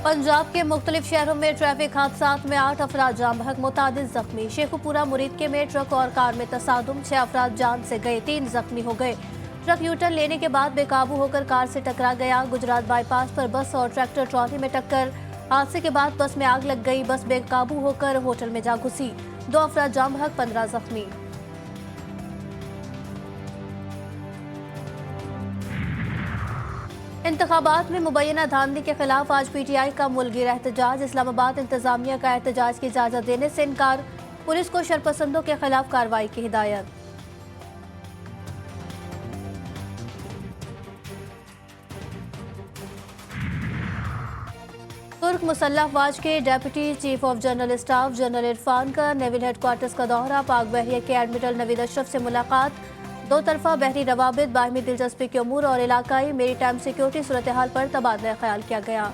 पंजाब के मुख्तलिफ शहरों में ट्रैफिक हादसात में 8 अफराद जान बहक, मुतादिद जख्मी। शेखुपुरा मुरीदके में ट्रक और कार में तसादुम, 6 अफराद जान से गए, 3 जख्मी हो गए। ट्रक यूटर्न लेने के बाद बेकाबू होकर कार से टकरा गया। गुजरात बाईपास पर बस और ट्रैक्टर ट्रॉली में टक्कर। हादसे के बाद बस में आग लग गई। बस बेकाबू होकर होटल में जा घुसी। 2 अफराद जान बहक, 15 जख्मी। इंतखाबात में मुबैना धांधली के खिलाफ आज पीटीआई का मुल्की एहतजाज। इस्लामाबाद इंतजामिया का एहतजाज की इजाजत देने से इनकार। पुलिस को शरपसंदों के खिलाफ कार्रवाई की हिदायत। तुर्क मुसल्लह अफवाज के deputy chief of general staff general Irfan का नेवल हेडक्वार्टर्स का दौरा। पाक बहरिया के एडमिरल नवीद अशरफ से मुलाकात। 2 तरफा बहरी रवाबित, बाहमी दिलचस्पी के अमूर और इलाकाई मेरी टाइम सिक्योरिटी सूरत हाल पर तबादला ख्याल किया गया।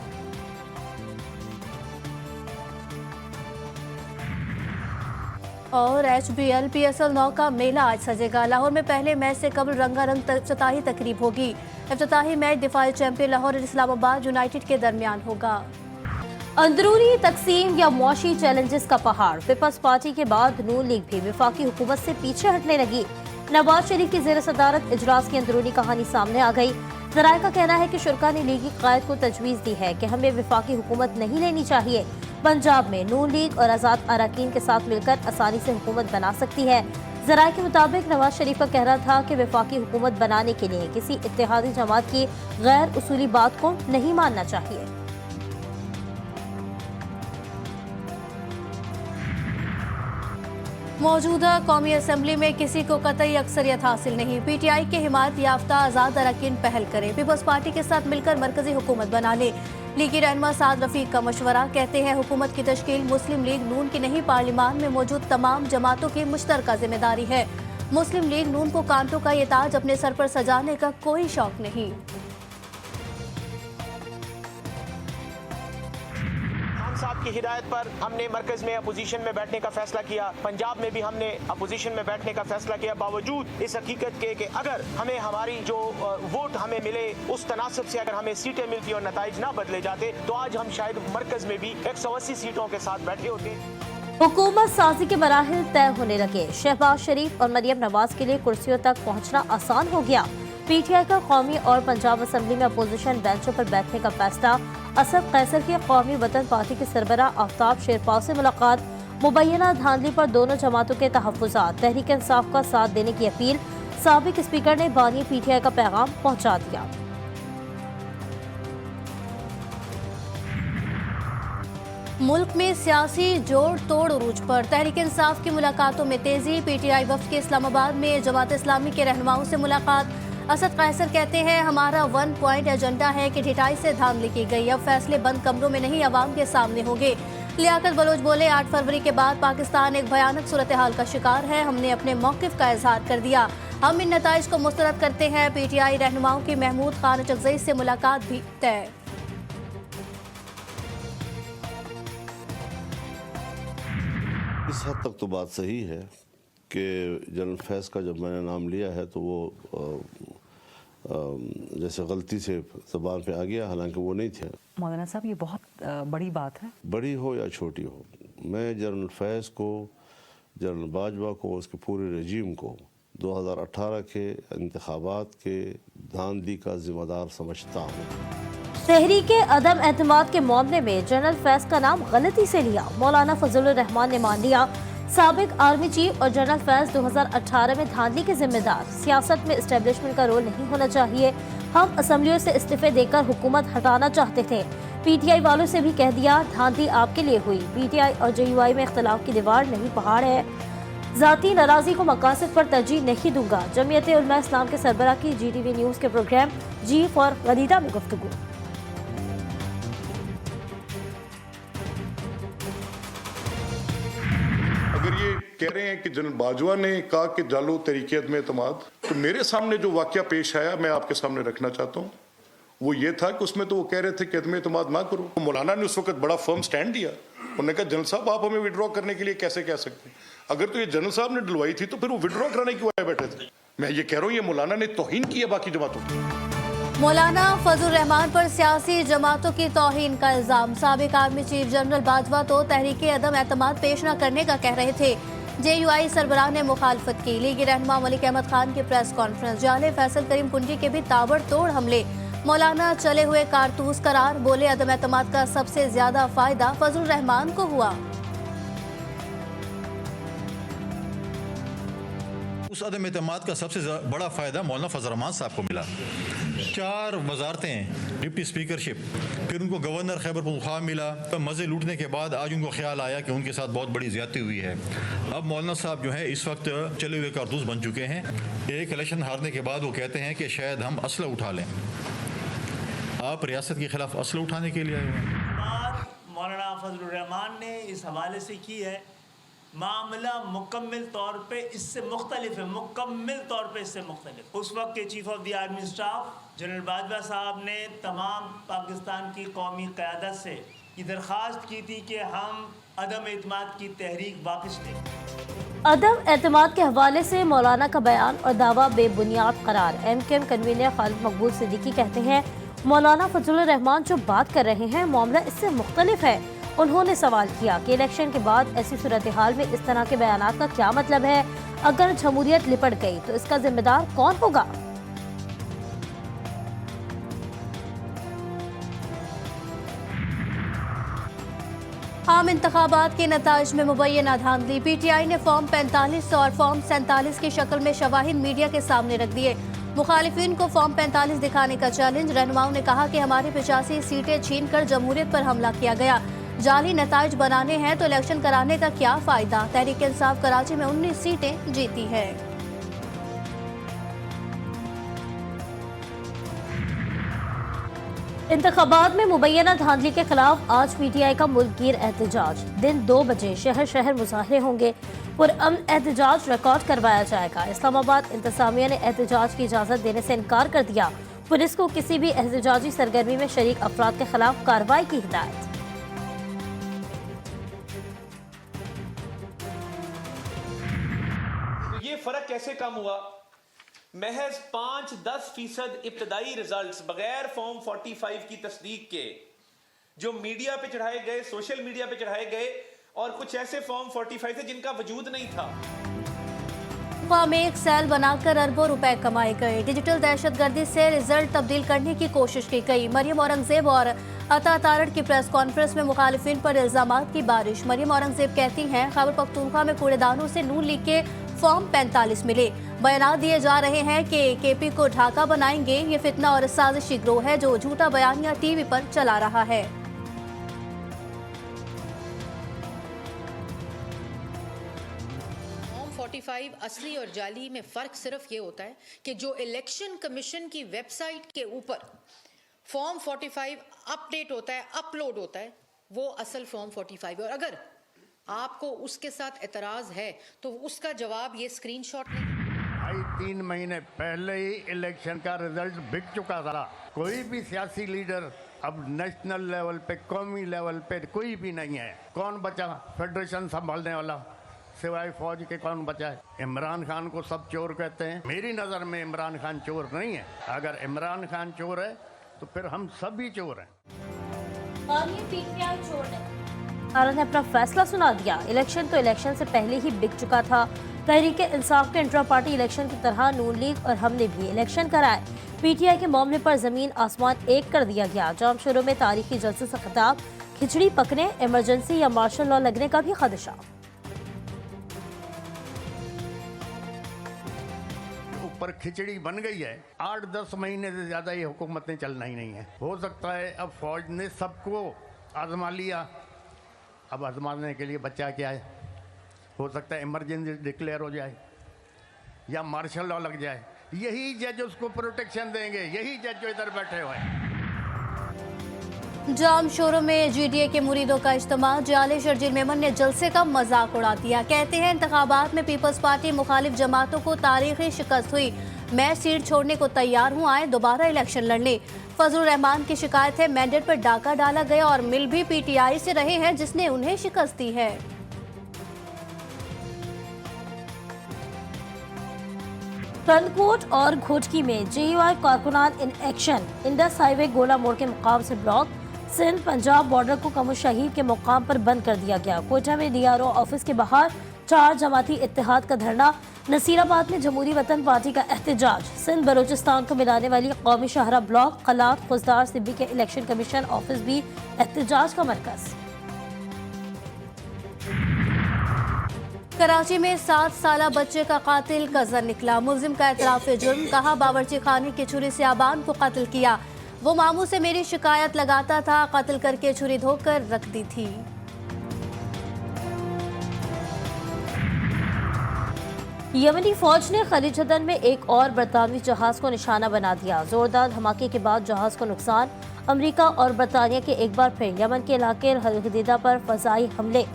और HBL PSL 9 का मेला आज सजेगा। लाहौर में पहले मैच से कबल रंगारंग इफ्तिताही तकरीब होगी। इफ्तिताही मैच दिफाई चैंपियन लाहौर और इस्लामाबाद यूनाइटेड के दरमियान होगा। अंदरूनी तकसीम या मुआशी चैलेंजेस का पहाड़। पीपल्स पार्टी के बाद नून लीग भी वफाकी हुकूमत से पीछे हटने लगी। नवाज शरीफ की ज़ेर सदारत इजलास की अंदरूनी कहानी सामने आ गई। ज़राए का कहना है कि शुरा ने लीगी कायद को तजवीज़ दी है कि हमें वफाकी हुकूमत नहीं लेनी चाहिए। पंजाब में नून लीग और आज़ाद अरकान के साथ मिलकर आसानी से हुकूमत बना सकती है। ज़राए के मुताबिक नवाज शरीफ का कहना था कि वफाकी हुकूमत बनाने के लिए किसी इत्तेहादी जमात की गैर उसूली बात को नहीं मानना चाहिए। मौजूदा कौमी असम्बली में किसी को कतई अक्सरियत हासिल नहीं। पीटीआई के हिमायत याफ्ता आज़ाद अरकान पहल करें। पीपल्स पार्टी के साथ मिलकर मरकजी हुकूमत बना ले। लीगी रहनुमा साद रफीक का मशवरा। कहते हैं हुकूमत की तश्कील मुस्लिम लीग नून की नहीं, पार्लियामान में मौजूद तमाम जमातों की मुश्तरका जिम्मेदारी है। मुस्लिम लीग नून को कांटों का ये ताज अपने सर पर सजाने का कोई शौक नहीं। साहब की हिदायत पर हमने मरकज में अपोजिशन में बैठने का फैसला किया। पंजाब में भी हमने अपोजिशन में बैठने का फैसला किया, बावजूद इस हकीकत के कि अगर हमें हमारी जो वोट हमें मिले उस तनासब से अगर हमें सीटें मिलती और नताइज ना बदले जाते तो आज हम शायद मरकज में भी 180 सीटों के साथ बैठे होते। हुकूमत साजी के मराहिल तय होने लगे। शहबाज शरीफ और मरियम नवाज के लिए कुर्सियों तक पहुँचना आसान हो गया। पीटीआई का कौमी और पंजाब असम्बली में अपोजिशन बेंचों पर बैठने का फैसला। असद कैसर की कौमी वतन पार्टी के सरबरा आफ्ताब शेरपाव से मुलाकात। मुबैना धांधली पर दोनों जमातों के तहफ़्फ़ुज़ात। तहरीक इंसाफ का साथ देने की अपील। साबिक स्पीकर ने बानी पीटीआई का पैगाम पहुंचा दिया। मुल्क में सियासी जोड़ तोड़ उरूज पर। तहरीक इंसाफ की मुलाकातों में तेजी। पीटीआई वफ्द के इस्लामाबाद में जमात इस्लामी के रहनुमाओं से मुलाकात। असद कैसर कहते हैं हमारा 1 पॉइंट एजेंडा है कि ढिठाई से धांधली की गई। अब फैसले बंद कमरों में नहीं, अवाम के सामने होंगे। लियाकत बलोच बोले 8 फरवरी के बाद पाकिस्तान एक भयानक सूरत हाल का शिकार है। हमने अपने मौक़िफ़ का इजहार कर दिया। हम इन नताइज को मुस्तरद करते हैं। पीटीआई रहनुमाओं की महमूद खान चकजई से मुलाकात भी तय। इस हद तक तो बात सही है कि जनरल फैज़ का जब मैंने नाम लिया है तो वो जैसे गलती से ज़बान पे आ गया, हालांकि वो नहीं थे। मौलाना साहब, ये बहुत बड़ी बात है। बड़ी हो या छोटी हो, मैं जनरल फैज़ को, जनरल बाजवा को, उसके पूरे रजीम को 2018 के इंतखाबात के धांधली का जिम्मेदार समझता हूँ। तहरीक अदम एतमाद के मामले में जनरल फैज़ का नाम गलती से लिया। मौलाना फजलुर रहमान ने मान लिया। साबिक आर्मी चीफ और जनरल फैज़ 2018 में धांधली के जिम्मेदार। सियासत में इस्टेब्लिशमेंट का रोल नहीं होना चाहिए। हम असम्बलियों से इस्तीफे देकर हुकूमत हटाना चाहते थे। पीटीआई वालों से भी कह दिया धांधली आपके लिए हुई। पीटीआई और जेयूआई में इख्तलाफ की दीवार नहीं पहाड़ है। ज़ाती नाराज़गी को मकासद पर तरजीह नहीं दूंगा। जमीयत उलमा इस्लाम के सरबराह की GTV न्यूज़ के प्रोग्राम जी फॉर गदीदा में गुफ्तगू। ये कह रहे हैं कि जनरल बाजवा ने कहा कि जालो तहरीक अदम एतमाद, तो मेरे सामने जो वाकया पेश आया मैं आपके सामने रखना चाहता हूँ। वो ये था कि उसमें तो वो कह रहे थे कि अदम एतमाद ना करो। तो मौलाना ने उस वक्त बड़ा फर्म स्टैंड दिया। उन्होंने कहा जनरल साहब आप हमें विड्रॉ करने के लिए कैसे कह सकते हैं? अगर तो ये जनरल साहब ने डलवाई थी तो फिर वो विड्रॉ कराने क्यों आए बैठे थे? मैं ये कह रहा हूँ ये मौलाना ने तौहीन की है बाकी जमातों की। मौलाना फजल रहमान पर सियासी जमातों की तौहीन का इल्जाम। साबिक आर्मी चीफ जनरल बाजवा तो तहरीके अदम एतमाद पेश न करने का कह रहे थे। JUI सरबराह ने मुखालफत की। लीगी रहनुमा मलिक अहमद खान की प्रेस कॉन्फ्रेंस। जाले फैसल करीम कुंजी के भी ताबड़तोड़ हमले। मौलाना चले हुए कारतूस करार। बोले अदम एतमाद का सबसे ज्यादा फायदा फजल रहमान को हुआ। उस अदम एतमाद का सबसे बड़ा फ़ायदा मौलाना फजल रहमान साहब को मिला। 4 वजारतें, डिप्टी स्पीकरशिप, फिर उनको गवर्नर खैबर पख्तूनख्वा मिला। तो मज़े लूटने के बाद आज उनको ख्याल आया कि उनके साथ बहुत बड़ी ज़्यादती हुई है। अब मौलाना साहब जो है इस वक्त चले हुए कारतूस बन चुके हैं। एक इलेक्शन हारने के बाद वो कहते हैं कि शायद हम असला उठा लें। आप रियासत के खिलाफ असला उठाने के लिए आए हुए हैं। मौलाना फजल रहमान ने इस हवाले से की है, मामला मुकम्मल तौर पे इससे मुख्तलिफ है, मुकम्मल तौर पे इससे मुख्तलिफ। उस वक्त के chief of the army staff general Bajwa साहब ने तमाम पाकिस्तान की कौमी क़यादत से ये दरख्वास्त की थी कि हम अदम एतमाद की तहरीक वापस लें। अदम एतमाद के हवाले से मौलाना का बयान और दावा बेबुनियाद करार। MKM कन्वीनर खालिद मकबूल सिद्दीकी कहते हैं मौलाना फजल रहमान जो बात कर रहे हैं मामला इससे मुख्तलिफ है। उन्होंने सवाल किया कि इलेक्शन के बाद ऐसी सूरत हाल में इस तरह के बयानात का क्या मतलब है। अगर जमहूरियत लिपट गई तो इसका जिम्मेदार कौन होगा। आम इंतखाबात के नताइज में मुबैना धांधली। PTI ने फॉर्म 45 और फॉर्म 47 की शक्ल में शवाहिद मीडिया के सामने रख दिए। मुखालिफिन को फॉर्म 45 दिखाने का चैलेंज। रहनुमाओं ने कहा कि हमारी 85 सीटें छीनकर जमहूरियत पर हमला किया गया। जाली नताइज बनाने हैं तो इलेक्शन कराने का क्या फायदा। तहरीक इंसाफ कराची में 19 सीटें जीती है। इंतखाबात में मुबैना धांधली के खिलाफ आज PTI का मुल्कगीर एहतजाज। दिन 2 बजे शहर शहर मुजाहरे होंगे। पुरअमन एहतजाज रिकॉर्ड करवाया जाएगा। इस्लामाबाद इंतजामिया ने एहतजाज की इजाज़त देने से इनकार कर दिया। पुलिस को किसी भी एहतजाजी सरगर्मी में शरीक अफराद के खिलाफ कार्रवाई की हिदायत। ये फर्क कैसे कम हुआ? महज 5-10% इब्तदाई रिजल्ट्स बगैर फॉर्म 45 की तस्दीक के जो मीडिया पे चढ़ाए गए, सोशल मीडिया पे चढ़ाए गए, और कुछ ऐसे फॉर्म 45 थे जिनका वजूद नहीं था। में एक सेल बनाकर अरबों रुपए कमाए गए। डिजिटल दहशतगर्दी से रिजल्ट तब्दील करने की कोशिश की गई। मरियम औरंगजेब और अता तारड़ की प्रेस कॉन्फ्रेंस में मुखालिफिन पर इल्जामात की बारिश। मरियम औरंगजेब कहती हैं खैबर पख्तूनख्वा में कूड़ेदानों से नून लीग के फॉर्म 45 मिले। बयान दिए जा रहे हैं कि KP को ढाका बनाएंगे। ये फितना और साजिशी गिरोह है जो झूठा बयानिया TV पर चला रहा है। फॉर्म 45 असली और जाली में फ़र्क सिर्फ ये होता है कि जो इलेक्शन कमीशन की वेबसाइट के ऊपर फॉर्म 45 अपडेट होता है, अपलोड होता है, वो असल फॉर्म 45 है। और अगर आपको उसके साथ एतराज़ है तो उसका जवाब ये स्क्रीनशॉट नहीं। 3 महीने पहले ही इलेक्शन का रिजल्ट बिक चुका था। कोई भी सियासी लीडर अब नेशनल लेवल पे, कौमी लेवल पे कोई भी नहीं है। कौन बचा फेडरेशन संभालने वाला? सिवाय फौज के कौन बचा है? इमरान खान को सब चोर कहते हैं। मेरी नज़र में इमरान खान चोर नहीं है। अगर इमरान खान चोर है तो फिर हम सभी चोर हैं। भारत ने अपना फैसला सुना दिया। इलेक्शन तो इलेक्शन से पहले ही बिक चुका था। तहरीक इंसाफ के इंट्रा पार्टी इलेक्शन की तरह नून लीग और हमने भी इलेक्शन कराए। PTI के मामले पर जमीन आसमान एक कर दिया गया। जाम शुरू में तारीखी जलसे से खिताब, खिचड़ी पकने, इमरजेंसी या मार्शल लॉ लगने का भी खदशा। ऊपर खिचड़ी बन गई है। 8-10 महीने से ज्यादा ये हुकूमतें चलना ही नहीं है। हो सकता है अब फौज ने सबको आजमा लिया, अब आजमाने के लिए बच्चा क्या है? हो सकता है इमरजेंसी डिक्लेयर हो जाए या मार्शल लॉ लग जाए। यही जज उसको प्रोटेक्शन देंगे, यही जज जो इधर बैठे हुए हैं। जाम शोरों में GDA के मुरीदों का इज्तिमा। जाले शर्जील मेमन ने जलसे का मजाक उड़ा दिया। कहते हैं इंतखाबात में पीपल्स पार्टी मुखालिफ जमातों को तारीखी शिकस्त हुई। मैं सीट छोड़ने को तैयार हूँ, आए दोबारा इलेक्शन लड़ने। फजल रहमान की शिकायत है मैंडेट पर डाका डाला गया और मिल भी PTI से रहे हैं जिसने उन्हें शिकस्त दी है। फनकोट और घोटकी में जेयूआई कारकुनान इन एक्शन। इंडस हाईवे गोला मोड़ के मुकाम से ब्लॉक। सिंध पंजाब बॉर्डर को कमर शहीद के मुकाम पर बंद कर दिया गया। कोयटा में डीआरओ ऑफिस के बाहर 4 जमाती इत्तेहाद का धरना। नसीराबाद में जमहूरी वतन पार्टी का एहतजाज। सिंध बलूचिस्तान को मिलाने वाली कौमी शाहरा ब्लॉक खलात खुजदार सिब्बी के इलेक्शन कमीशन ऑफिस भी एहतजाज का मरकज। कराची में 7 साला बच्चे का कातिल कजन निकला। मुलजिम का एतराफ जुर्म, कहा बावर्ची खाने की छुरी से आबान को कत्ल किया। वो मामू से मेरी शिकायत लगाता था, कत्ल करके छुरी धोकर रख दी थी। यमनी फौज ने खलीज अदन में एक और बरतानवी जहाज को निशाना बना दिया। जोरदार धमाके के बाद जहाज को नुकसान। अमेरिका और बरतानिया के एक बार फिर यमन के इलाके अल हुदैदा पर फजाई हमले।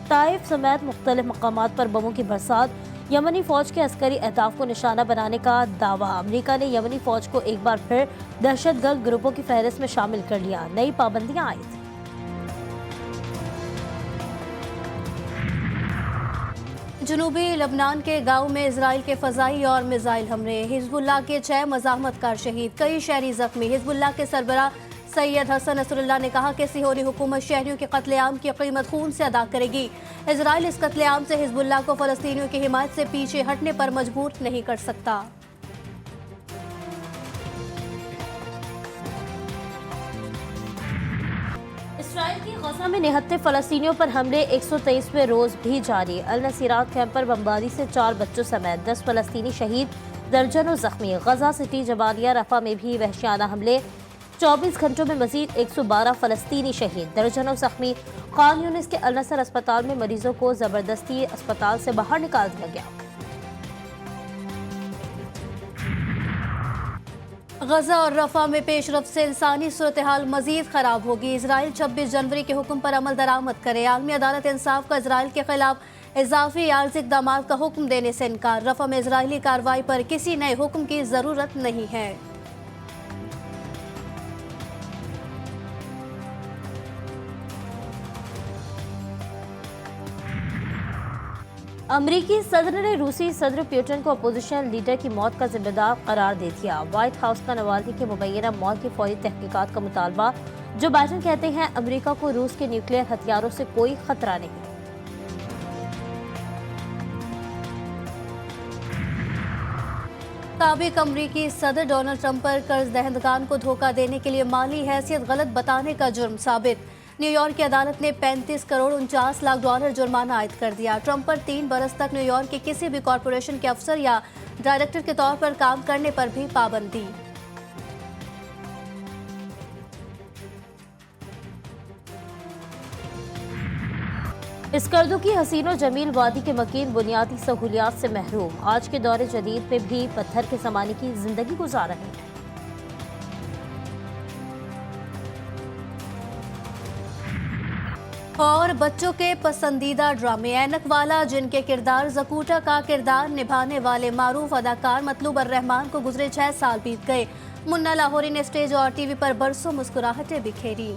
ताइफ समेत मुख्तलिफ मकामात पर बमों की बरसात। यमनी फौज के अस्करी अहदाफ को निशाना बनाने का दावा। अमेरिका ने यमनी फौज को एक बार फिर दहशतगर्द ग्रुपों की फहरिस्त में शामिल कर लिया। नई पाबंदियां आयद। जनूबी लबनान के गांव में इजराइल के फजाई और मिसाइल हमले। हिजबुल्लाह के 6 मज़ाहमतकार शहीद, कई शहरी जख्मी। हिजबुल्लाह के सरबराह सैयद हसन नसरुल्लाह ने कहा कि सिहोरी हुकूमत शहरियों के कत्लेआम की कीमत खून से अदा करेगी। इजराइल इस कत्लेआम से हिजबुल्लाह को फलस्तीनियों की हिमायत से पीछे हटने पर मजबूर नहीं कर सकता। इसराइल की गजा में निहत्ते फलस्तीनियों पर हमले 123वें रोज भी जारी। अल नसीरात कैंप पर बमबारी से 4 बच्चों समेत 10 फलस्तीनी शहीद, दर्जनों जख्मी। गजा सिटी, जबालिया, रफा में भी वहशियाना हमले। 24 घंटों में मजीद 112 फलस्तीनी शहीद, दर्जनों जख्मी। खान यूनिस के अल नसर अस्पताल में मरीजों को जबरदस्ती अस्पताल से बाहर निकाल दिया गया। गजा और रफा में पेशरफ से इंसानी सूरत हाल मजीद खराब होगी। इसराइल 26 जनवरी के हुक्म पर अमल दरामद करे। आलमी अदालत इंसाफ का इसराइल के खिलाफ इजाफी आर्जी इक़दाम का हुक्म देने से इनकार। रफा में इसराइली कार्रवाई पर किसी नए हुक्म की जरूरत नहीं है। अमरीकी सदर ने रूसी सदर पुतिन को अपोजिशन लीडर की मौत का जिम्मेदार करार दे दिया। व्हाइट हाउस का नवाल्नी की मुबैना मौत की फौरी तहकीकात का मुतालबा। जो बाइडेन कहते हैं अमरीका को रूस के न्यूक्लियर हथियारों से कोई खतरा नहीं। साबिक अमरीकी सदर डोनाल्ड ट्रंप पर कर्ज दहंदगान को धोखा देने के लिए माली हैसियत गलत बताने का जुर्म साबित। न्यूयॉर्क की अदालत ने 35 करोड़ 49 लाख डॉलर जुर्माना आयद कर दिया। ट्रंप पर 3 बरस तक न्यूयॉर्क के किसी भी कॉरपोरेशन के अफसर या डायरेक्टर के तौर पर काम करने पर भी पाबंदी। स्कर्दू की हसीनो जमील वादी के मकीन बुनियादी सहूलियात से महरूम। आज के दौरे जदीद में भी पत्थर के ज़माने की जिंदगी गुजार रहे हैं। और बच्चों के पसंदीदा ड्रामे ऐनक वाला, जिनके किरदार जकूटा का किरदार निभाने वाले मारूफ अदाकार मतलूब अर्रहमान को गुजरे 6 साल बीत गए। मुन्ना लाहौरी ने स्टेज और टीवी पर बरसों मुस्कुराहटें बिखेरी।